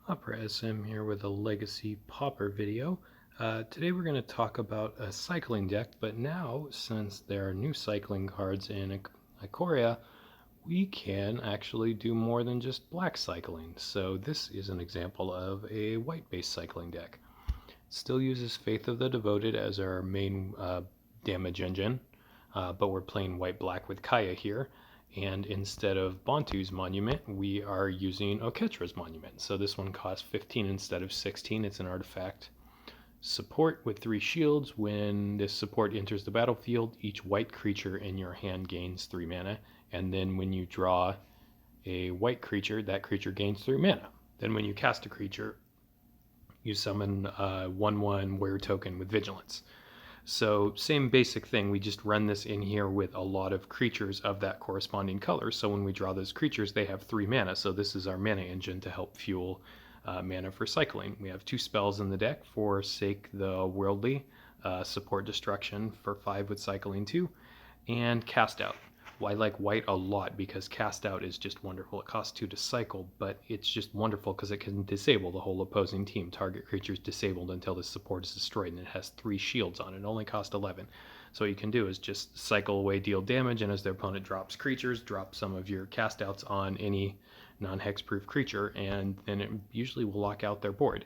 Opera SM here with a Legacy Pauper video. Today we're going to talk about a cycling deck, but now since there are new cycling cards in Ikoria, we can actually do more than just black cycling. So this is an example of a white-based cycling deck. Still uses Faith of the Devoted as our main damage engine, but we're playing white-black with Kaya here. And instead of Bantu's Monument, we are using Oketra's Monument. So this one costs 15 instead of 16. It's an artifact. Support with 3 shields. When this support enters the battlefield, each white creature in your hand gains 3 mana. And then when you draw a white creature, that creature gains 3 mana. Then when you cast a creature, you summon a 1/1 Wear token with Vigilance. So same basic thing, we just run this in here with a lot of creatures of that corresponding color. So when we draw those creatures, they have 3 mana. So this is our mana engine to help fuel mana for cycling. We have 2 spells in the deck. Forsake the Worldly, support Destruction for 5 with cycling 2, and Cast Out. Well, I like white a lot because Cast Out is just wonderful. It costs 2 to cycle, but it's just wonderful because it can disable the whole opposing team. Target creature is disabled until the support is destroyed, and it has 3 shields on it. It only costs 11. So what you can do is just cycle away, deal damage, and as their opponent drops creatures, drop some of your Cast Outs on any non-hexproof creature, and then it usually will lock out their board.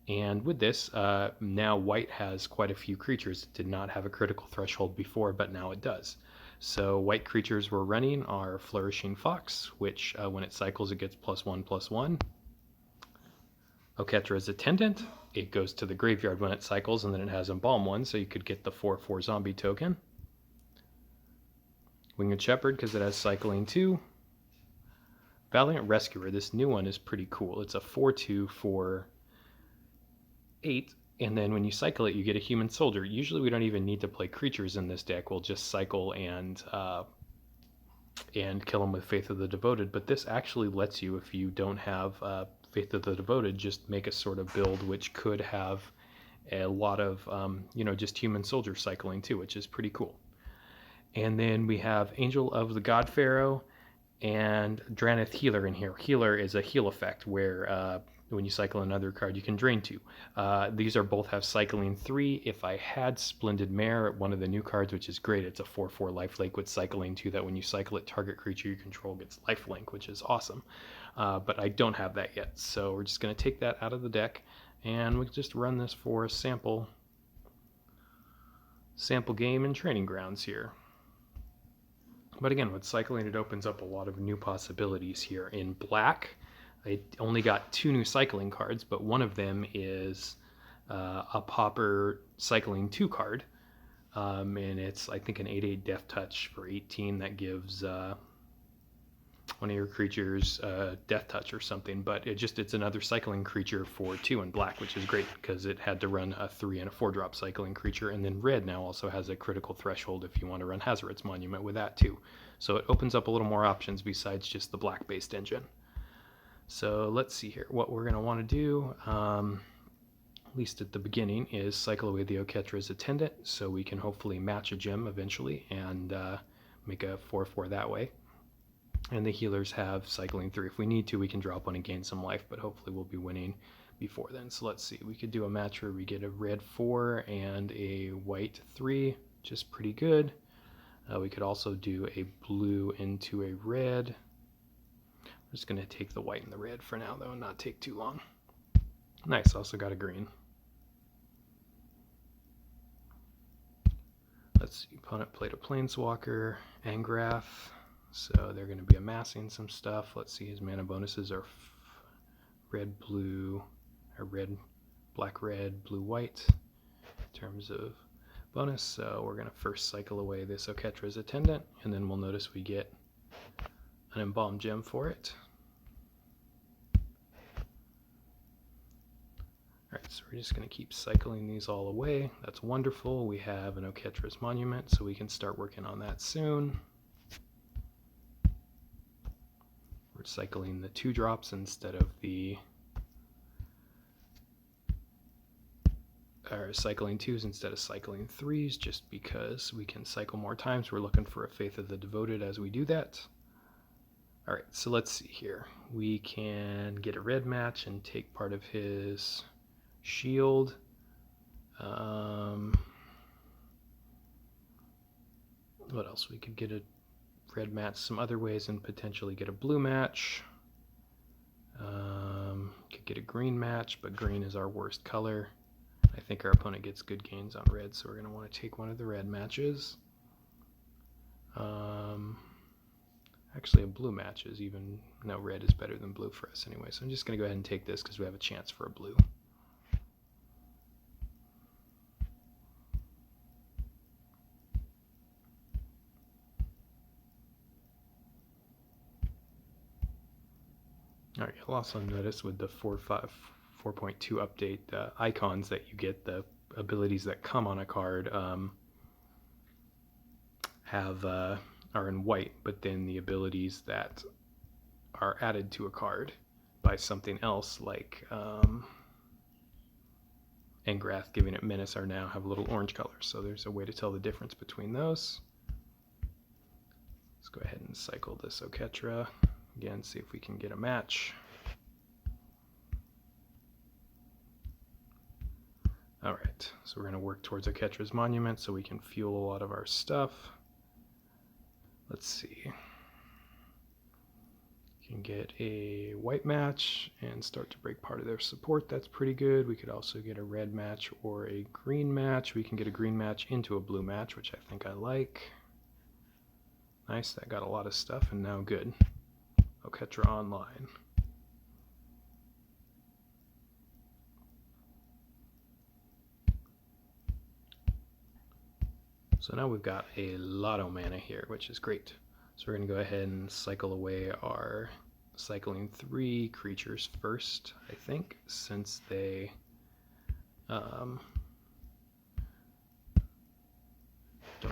And with this, now white has quite a few creatures. It did not have a critical threshold before, but now it does. So white creatures we're running are Flourishing Fox, which when it cycles it gets +1/+1. Oketra's Attendant, it goes to the graveyard when it cycles, and then it has Embalm 1, so you could get the 4/4 zombie token. Winged Shepherd, because it has cycling 2. Valiant Rescuer, this new one is pretty cool. It's a 4/2 for 8. And then when you cycle it, you get a human soldier. Usually we don't even need to play creatures in this deck. We'll just cycle and kill them with Faith of the Devoted. But this actually lets you, if you don't have Faith of the Devoted, just make a sort of build which could have a lot of, just human soldier cycling too, which is pretty cool. And then we have Angel of the God Pharaoh and Draneth Healer in here. Healer is a heal effect where when you cycle another card, you can drain 2. These are both have cycling 3. If I had Splendid Mare, one of the new cards, which is great, it's a 4/4 lifelink with cycling 2 that when you cycle it, target creature you control gets lifelink, which is awesome. But I don't have that yet, so we're just going to take that out of the deck, and we'll just run this for a sample game and training grounds here. But again, with cycling, it opens up a lot of new possibilities here. In black, I only got 2 new cycling cards, but one of them is a Pauper cycling 2 card. And it's, I think, an 8/8 Death Touch for 18 that gives one of your creatures Death Touch or something. But it's another cycling creature for 2 in black, which is great because it had to run a 3 and a 4-drop cycling creature. And then red now also has a critical threshold if you want to run Hazoret's Monument with that too. So it opens up a little more options besides just the black-based engine. So let's see here. What we're going to want to do, at least at the beginning, is cycle away the Oketra's Attendant so we can hopefully match a gem eventually and make a 4/4 that way. And the healers have cycling 3. If we need to, we can drop one and gain some life, but hopefully we'll be winning before then. So let's see. We could do a match where we get a red 4 and a white 3, which is pretty good. We could also do a blue into a red. I'm just going to take the white and the red for now, though, and not take too long. Nice, also got a green. Let's see, opponent played a Planeswalker, Angrath, so they're going to be amassing some stuff. Let's see, his mana bonuses are red, blue, or red, black, red, blue, white in terms of bonus. So we're going to first cycle away this Oketra's Attendant, and then we'll notice we get an Embalmed gem for it. Alright, so we're just going to keep cycling these all away. That's wonderful. We have an Oketra's Monument, so we can start working on that soon. We're cycling the 2-drops instead of the cycling 2s instead of cycling 3s, just because we can cycle more times. We're looking for a Faith of the Devoted as we do that. Alright, so let's see here. We can get a red match and take part of his shield. What else? We could get a red match some other ways and potentially get a blue match. Could get a green match, but green is our worst color. I think our opponent gets good gains on red, so we're going to want to take one of the red matches. Actually, a blue match is even... No, red is better than blue for us anyway, so I'm just going to go ahead and take this because we have a chance for a blue. Alright, you'll also notice with the 4.2 update, the icons that you get, the abilities that come on a card are in white, but then the abilities that are added to a card by something else, like Engrath giving it Menace, are now have a little orange color. So there's a way to tell the difference between those. Let's go ahead and cycle this Oketra. Again, see if we can get a match. Alright, so we're going to work towards Oketra's Monument so we can fuel a lot of our stuff. Let's see. You can get a white match and start to break part of their support. That's pretty good. We could also get a red match or a green match. We can get a green match into a blue match, which I think I like. Nice, that got a lot of stuff, and now good. Oketra online. So now we've got a lot of mana here, which is great. So we're going to go ahead and cycle away our cycling 3 creatures first, I think, since they don't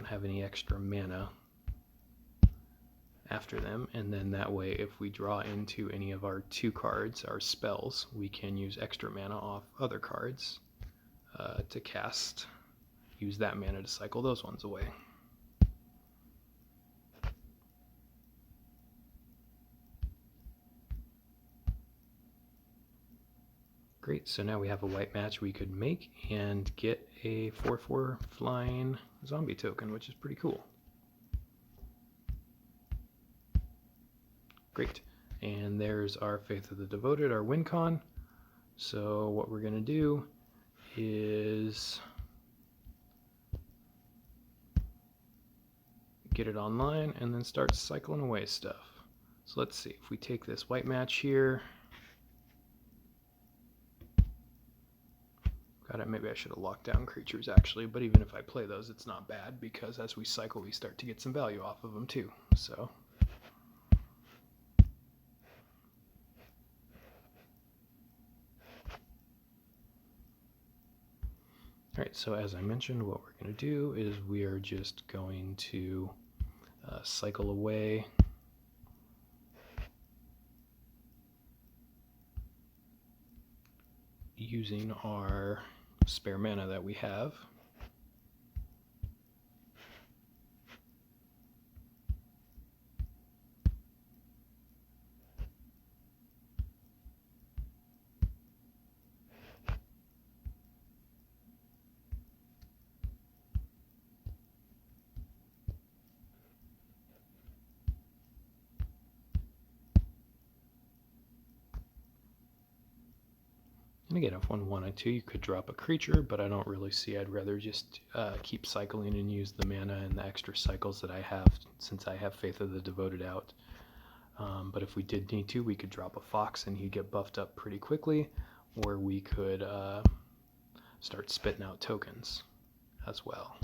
have any extra mana after them, and then that way if we draw into any of our 2 cards, our spells, we can use extra mana off other cards to cast, use that mana to cycle those ones away. Great, so now we have a white match we could make and get a 4/4 flying zombie token, which is pretty cool. Great, and there's our Faith of the Devoted, our win con. So what we're going to do is get it online and then start cycling away stuff. So let's see, if we take this white match here, maybe I should have locked down creatures actually, but even if I play those, it's not bad because as we cycle, we start to get some value off of them too. So alright, so as I mentioned, what we're going to do is we are just going to cycle away using our spare mana that we have. And again, if one wanted to, you could drop a creature, but I don't really see. I'd rather just keep cycling and use the mana and the extra cycles that I have, since I have Faith of the Devoted out. But if we did need to, we could drop a Fox and he'd get buffed up pretty quickly, or we could start spitting out tokens as well.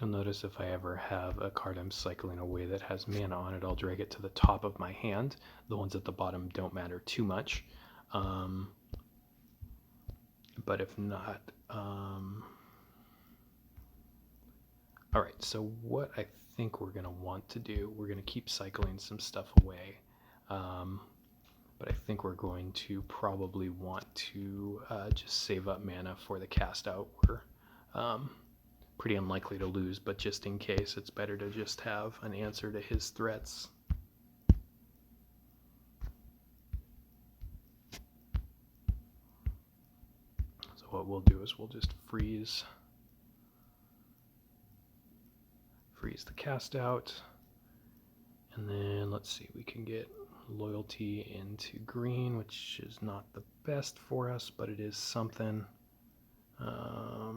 You'll notice if I ever have a card I'm cycling away that has mana on it, I'll drag it to the top of my hand. The ones at the bottom don't matter too much. But if not, Alright, so what I think we're going to want to do, we're going to keep cycling some stuff away. But I think we're going to probably want to just save up mana for the cast out. We're pretty unlikely to lose, but just in case, it's better to just have an answer to his threats. So what we'll do is we'll just freeze the cast out, and then let's see, we can get loyalty into green, which is not the best for us, but it is something. I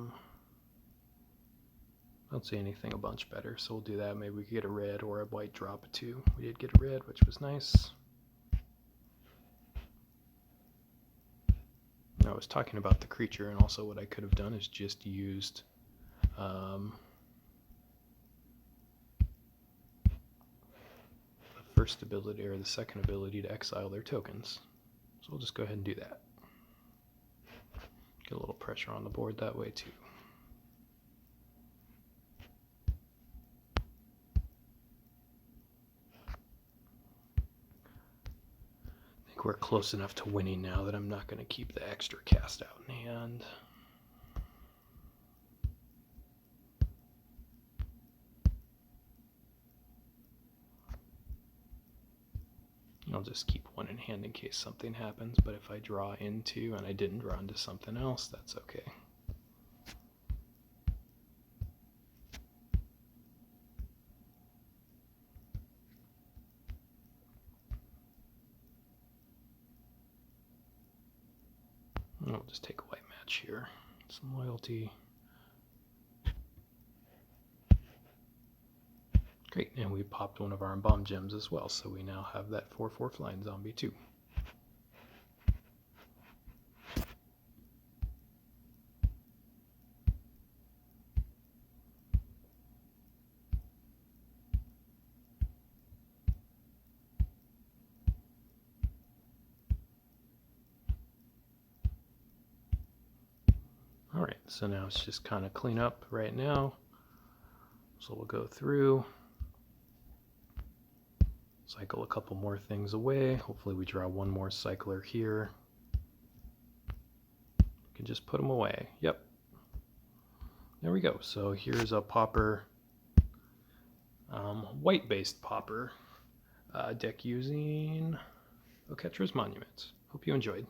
don't see anything a bunch better, so we'll do that. Maybe we could get a red or a white drop too. We did get a red, which was nice. I was talking about the creature, and also what I could have done is just used the first ability or the second ability to exile their tokens. So we'll just go ahead and do that. Get a little pressure on the board that way too. I think we're close enough to winning now that I'm not going to keep the extra cast out in hand. I'll just keep one in hand in case something happens, but if I draw into and I didn't draw into something else, that's okay. I'll just take a white match here. Some loyalty. Great, and we popped one of our embalmed gems as well, so we now have that 4/4 flying zombie too. Alright, so now it's just kind of clean up right now. So we'll go through, cycle a couple more things away. Hopefully we draw one more cycler here. We can just put them away. Yep. There we go. So here's a Pauper, white-based Pauper deck using Oketra's Monuments. Hope you enjoyed.